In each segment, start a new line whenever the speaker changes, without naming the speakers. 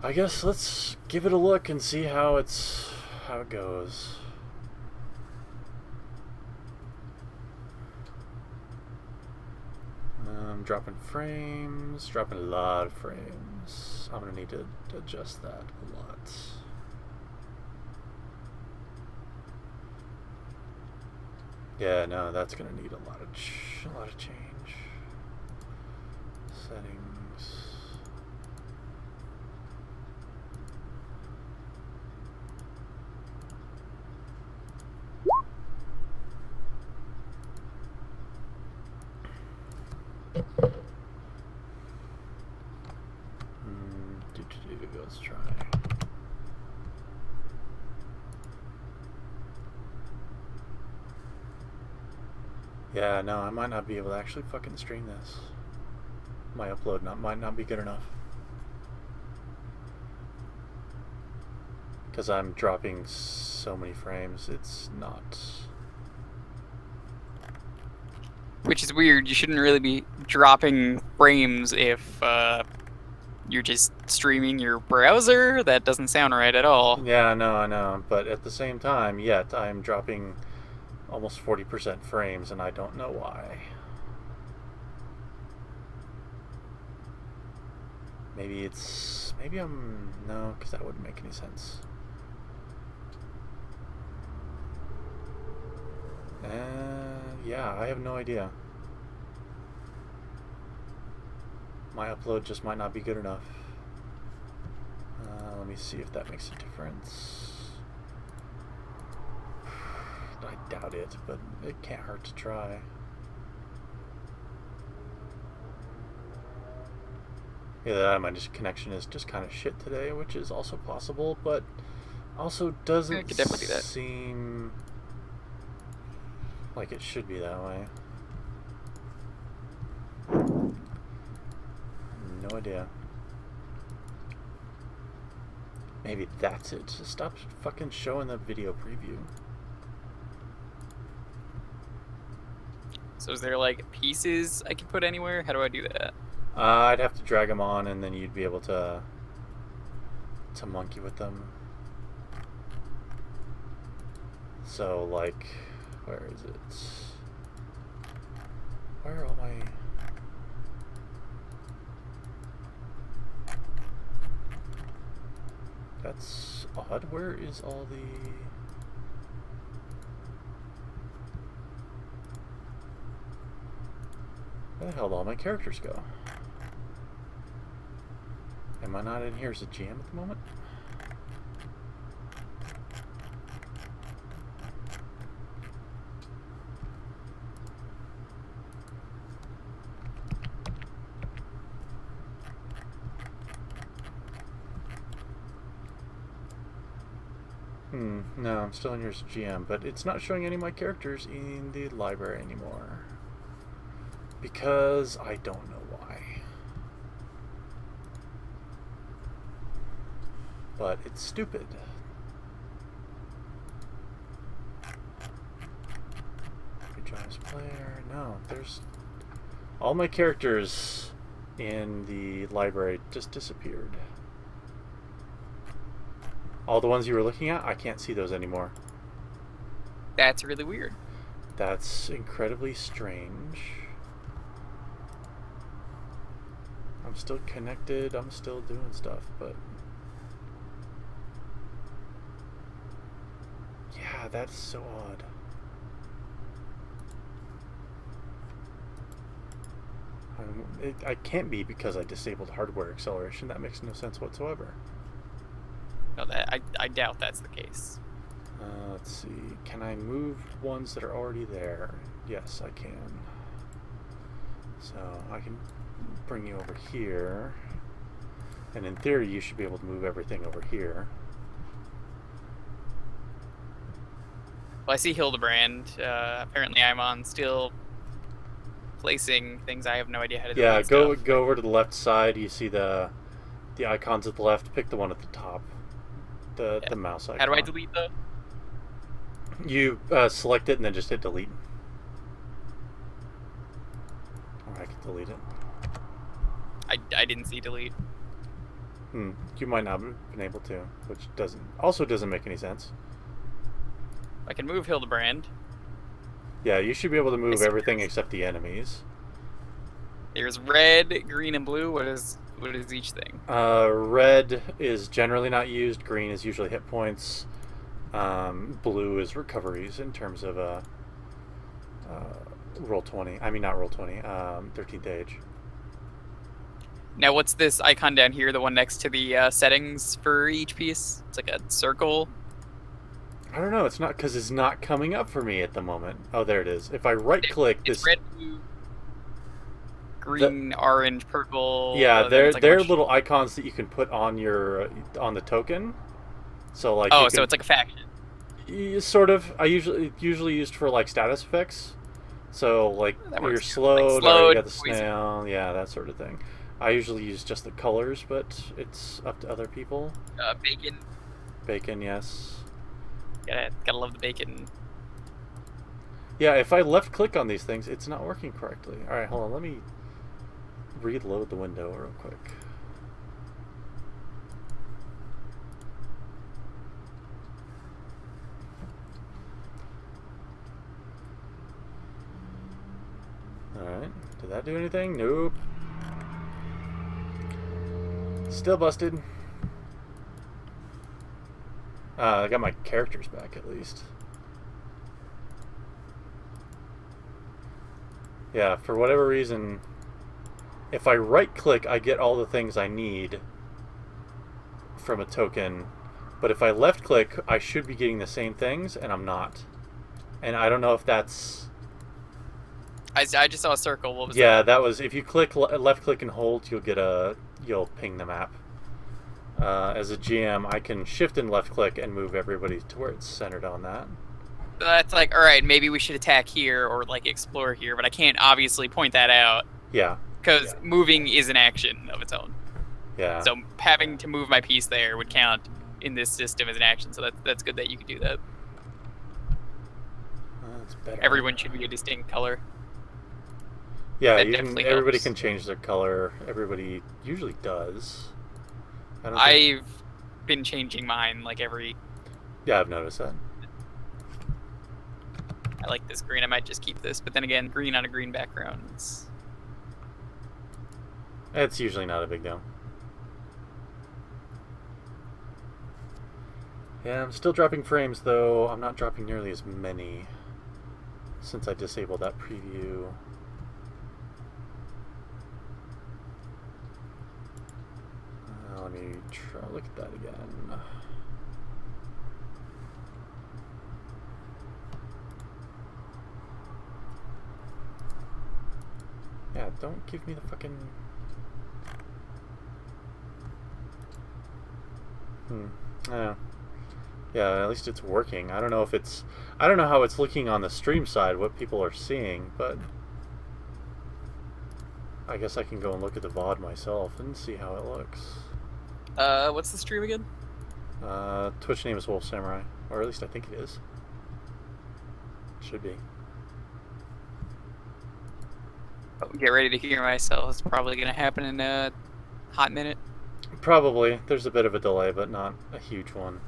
I guess let's give it a look and see how it goes. Dropping frames, dropping a lot of frames. I'm gonna need to adjust that a lot. Yeah, no, that's gonna need a lot of change. Settings. Let's try. Yeah, no, I might not be able to actually fucking stream this. My upload might not be good enough. Because I'm dropping so many frames, it's not...
Which is weird. You shouldn't really be dropping frames if you're just streaming your browser. That doesn't sound right at all.
Yeah, I know. But at the same time, yet I'm dropping almost 40% frames, and I don't know why. Maybe I'm... No, because that wouldn't make any sense. Yeah, I have no idea. My upload just might not be good enough. Let me see if that makes a difference. I doubt it, but it can't hurt to try. Yeah, my connection is just kind of shit today, which is also possible, but also doesn't seem like it should be that way. No idea. Maybe that's it. Just stop fucking showing the video preview.
So is there like pieces I can put anywhere? How do I do that?
I'd have to drag them on, and then you'd be able to monkey with them. So, like, where is it? Where are all my... That's odd. Where is all the... Where the hell did all my characters go? Am I not in here as a GM at the moment? No, I'm still in here as GM, but it's not showing any of my characters in the library anymore. Because I don't know why. But it's stupid. Drives player. No, there's... All my characters in the library just disappeared. All the ones you were looking at, I can't see those anymore.
That's really weird.
That's incredibly strange. I'm still connected, I'm still doing stuff, but... Yeah, that's so odd. I can't be because I disabled hardware acceleration. That makes no sense whatsoever.
No, I doubt that's the case.
Let's see. Can I move ones that are already there? Yes, I can. So I can bring you over here. And in theory, you should be able to move everything over here.
Well, I see Hildebrand. Apparently I'm on still placing things. I have no idea how to do.
Yeah, go over to the left side. You see the icons at the left. Pick the one at the top. The mouse icon.
How do I delete the?
You select it and then just hit delete. Or I can delete it.
I didn't see delete.
You might not have been able to, which doesn't make any sense.
I can move Hildebrand.
Yeah, you should be able to move everything except the enemies.
There's red, green, and blue. What is each thing?
Red is generally not used. Green is usually hit points. Blue is recoveries in terms of Roll20. I mean, not Roll20. 13th Age.
Now, what's this icon down here? The one next to the settings for each piece? It's like a circle.
I don't know. It's not because it's not coming up for me at the moment. Oh, there it is. If I right-click
it's
this,
red, blue, green, orange, purple.
Yeah, they're
like
little icons that you can put on your on the token. So like.
Oh, so it's like a faction.
Sort of. I usually used for like status effects. So like you're slowed,
like
or you got the snail, yeah, that sort of thing. I usually use just the colors, but it's up to other people.
Bacon.
Bacon, yes.
Gotta love the bacon.
Yeah, if I left click on these things, it's not working correctly. All right, hold on. Let me reload the window real quick. Alright, did that do anything? Nope. Still busted. I got my characters back at least. Yeah, for whatever reason, if I right click, I get all the things I need from a token. But if I left click, I should be getting the same things, and I'm not. And I don't know if that's...
I just saw a circle. What was that?
Yeah, that was... If you click left click and hold, you'll ping the map. As a GM, I can shift and left click and move everybody to where it's centered on that.
That's like, all right, maybe we should attack here or like explore here, but I can't obviously point that out.
Yeah.
Because moving is an action of its own.
Yeah.
So having to move my piece there would count in this system as an action. So that's good that you can do that.
That's better.
Everyone should be a distinct color.
Yeah,
That
everybody
helps.
can change their color. Everybody usually does.
I've been changing mine like every...
Yeah, I've noticed that.
I like this green. I might just keep this. But then again, green on a green background.
It's usually not a big deal. Yeah, I'm still dropping frames, though. I'm not dropping nearly as many since I disabled that preview. Let me try look at that again. Yeah, don't give me the fucking... Yeah, at least it's working. I don't know if it's... I don't know how it's looking on the stream side, what people are seeing, but... I guess I can go and look at the VOD myself and see how it looks.
What's the stream again?
Twitch name is Wolf Samurai. Or at least I think it is. Should be.
Get ready to hear myself. It's probably going to happen in a hot minute.
Probably. There's a bit of a delay, but not a huge one.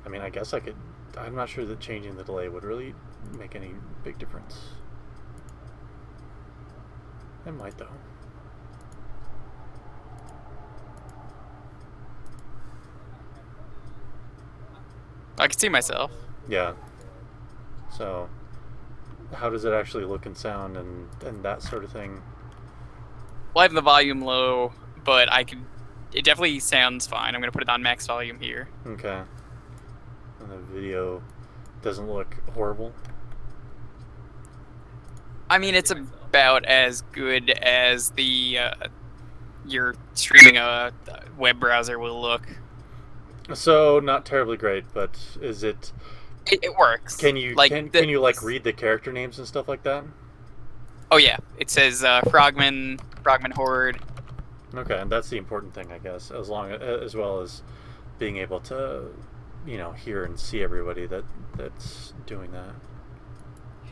I mean, I guess I could... I'm not sure that changing the delay would really make any big difference. It might, though.
I can see myself.
Yeah. So, how does it actually look and sound and that sort of thing?
Well, I have the volume low, but it definitely sounds fine. I'm going to put it on max volume here.
Okay. And the video doesn't look horrible?
I mean, it's about as good as the your streaming a web browser will look.
So, not terribly great, but is it...
It works.
Can you can you like read the character names and stuff like that?
Oh yeah, it says Frogman Horde.
Okay, and that's the important thing, I guess, as well as being able to, hear and see everybody that's doing that.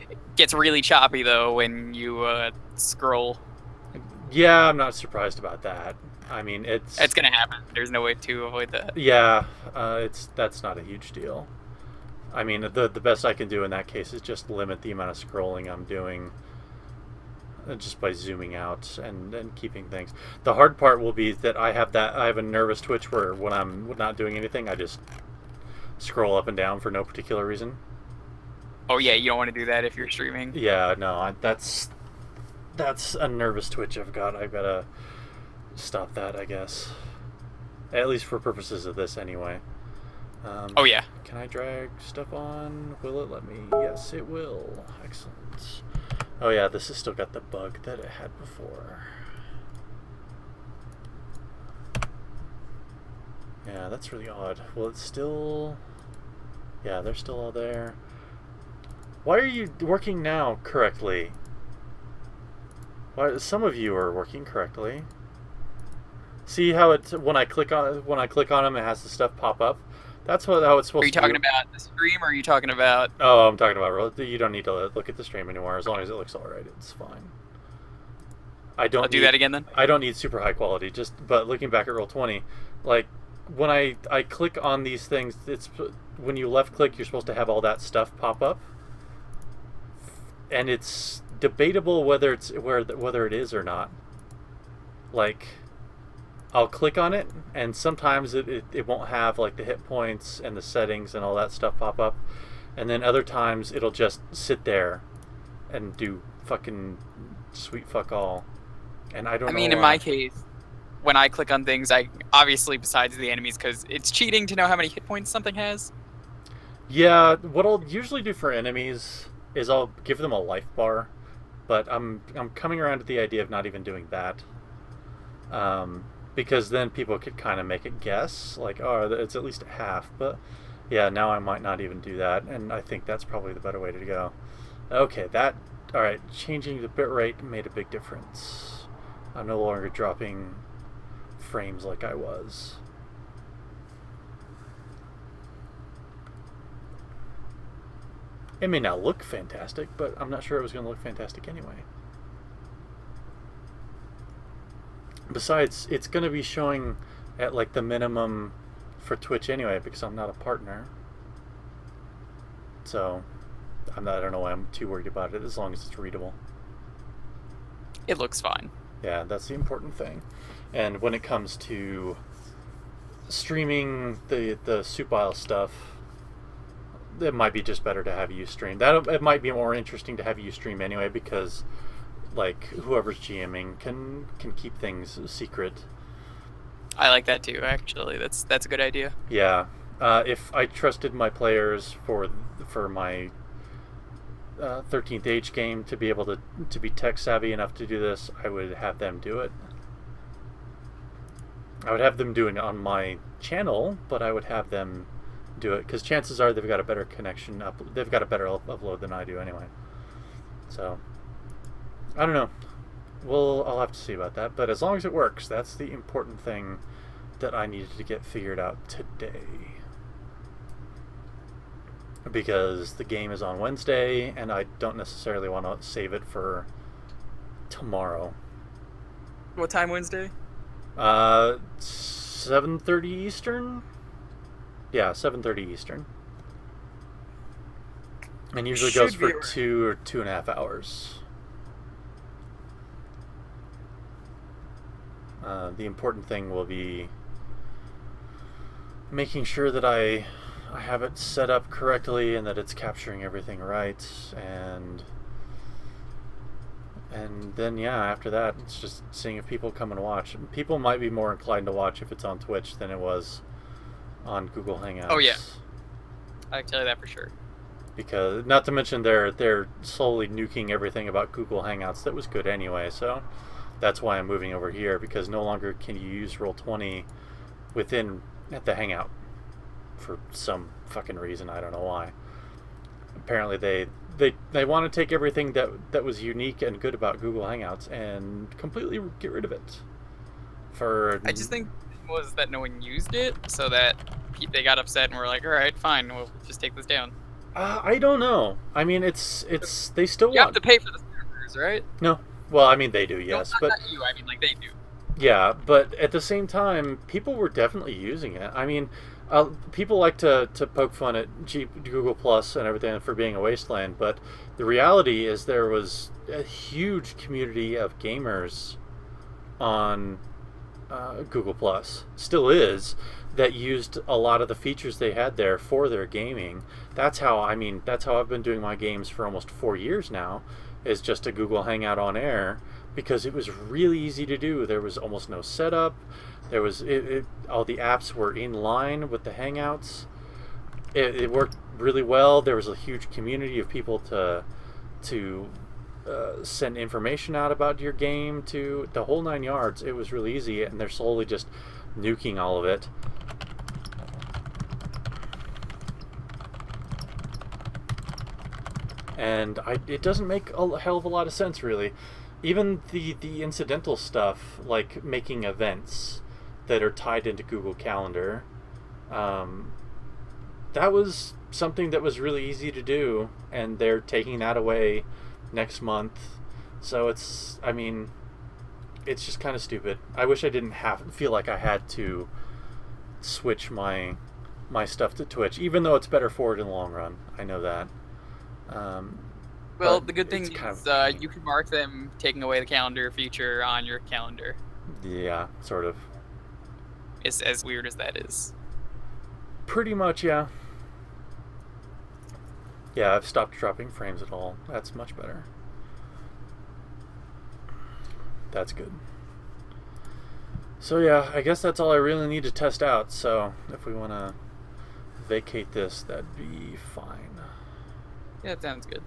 It gets really choppy though when you scroll.
Yeah, I'm not surprised about that. I mean,
It's gonna happen. There's no way to avoid that.
yeah, that's not a huge deal. I mean, the best I can do in that case is just limit the amount of scrolling I'm doing, just by zooming out and keeping things. The hard part will be that I have a nervous twitch where when I'm not doing anything, I just scroll up and down for no particular reason.
Oh yeah, you don't want to do that if you're streaming.
Yeah, no, that's a nervous twitch I've got. I've got to stop that, I guess. At least for purposes of this, anyway.
Oh yeah.
Can I drag stuff on? Will it let me? Yes, it will. Excellent. Oh yeah, this has still got the bug that it had before. Yeah, that's really odd. Well, it's still... Yeah, they're still all there. Why are you working now correctly? Why, some of you are working correctly. See how it when I click on them, it has the stuff pop up. That's how it's supposed to.
Are you talking about the stream, or are you talking about?
Oh, I'm talking about. You don't need to look at the stream anymore. As long as it looks all right, it's fine. I don't.
I'll do that again then.
I don't need super high quality. But looking back at Roll20, like when I click on these things, it's when you left click, you're supposed to have all that stuff pop up, and it's debatable whether it is or not. Like, I'll click on it, and sometimes it won't have like the hit points and the settings and all that stuff pop up, and then other times it'll just sit there and do fucking sweet fuck all. And I don't know
in my case, when I click on things, I obviously, besides the enemies, because it's cheating to know how many hit points something has.
Yeah, what I'll usually do for enemies is I'll give them a life bar, but I'm coming around to the idea of not even doing that. Because then people could kind of make it guess, like, oh, it's at least half. But yeah, now I might not even do that, and I think that's probably the better way to go. Okay, all right, changing the bitrate made a big difference. I'm no longer dropping frames like I was. It may not look fantastic, but I'm not sure it was going to look fantastic anyway. Besides, it's going to be showing at like the minimum for Twitch anyway, because I'm not a partner. So, I don't know why I'm too worried about it, as long as it's readable.
It looks fine.
Yeah, that's the important thing. And when it comes to streaming the soup aisle stuff, it might be just better to have you stream. It might be more interesting to have you stream anyway, because like whoever's GMing can keep things secret.
I like that too, actually. That's a good idea.
Yeah. If I trusted my players for my 13th Age game to be able to be tech savvy enough to do this, I would have them do it. I would have them do it on my channel, but I would have them do it because chances are they've got a better connection they've got a better upload than I do anyway. So I don't know. I'll have to see about that, but as long as it works, that's the important thing that I needed to get figured out today. Because the game is on Wednesday, and I don't necessarily want to save it for tomorrow.
What time Wednesday?
7:30 Eastern? Yeah, 7:30 Eastern. And usually goes for 2 or 2.5 hours. The important thing will be making sure that I have it set up correctly and that it's capturing everything right, and then yeah, after that it's just seeing if people come and watch. People might be more inclined to watch if it's on Twitch than it was on Google Hangouts.
Oh yeah, I can tell you that for sure.
Because not to mention they're slowly nuking everything about Google Hangouts that was good anyway, so that's why I'm moving over here, because no longer can you use Roll20 within the Hangout for some fucking reason. I don't know why. Apparently they want to take everything that was unique and good about Google Hangouts and completely get rid of it.
I just think it was that no one used it, so that they got upset and were like, all right, fine, we'll just take this down.
I don't know. I mean, it's they still
you have to pay for the servers, right?
No. Well, I mean, they do, yes,
no,
but
not you. I mean, like, they do.
Yeah, but at the same time, people were definitely using it. I mean, people like to poke fun at Google Plus and everything for being a wasteland, but the reality is there was a huge community of gamers on Google Plus, still is, that used a lot of the features they had there for their gaming. That's how I've been doing my games for almost 4 years now, is just a Google Hangout on air, because it was really easy to do. There was almost no setup. There was all the apps were in line with the Hangouts. It worked really well. There was a huge community of people to send information out about your game to, the whole 9 yards. It was really easy, and they're slowly just nuking all of it. And it doesn't make a hell of a lot of sense, really. Even the incidental stuff, like making events that are tied into Google Calendar, that was something that was really easy to do, and they're taking that away next month. So it's just kind of stupid. I wish I didn't feel like I had to switch my stuff to Twitch, even though it's better for it in the long run. I know that.
Well,
But
the good thing
it's kind
is
of a pain.
you can mark them taking away the calendar feature on your calendar.
Yeah, sort of.
It's as weird as that is.
Pretty much, yeah. Yeah, I've stopped dropping frames at all. That's much better. That's good. So yeah, I guess that's all I really need to test out. So if we want to vacate this, that'd be fine.
Yeah, that sounds good.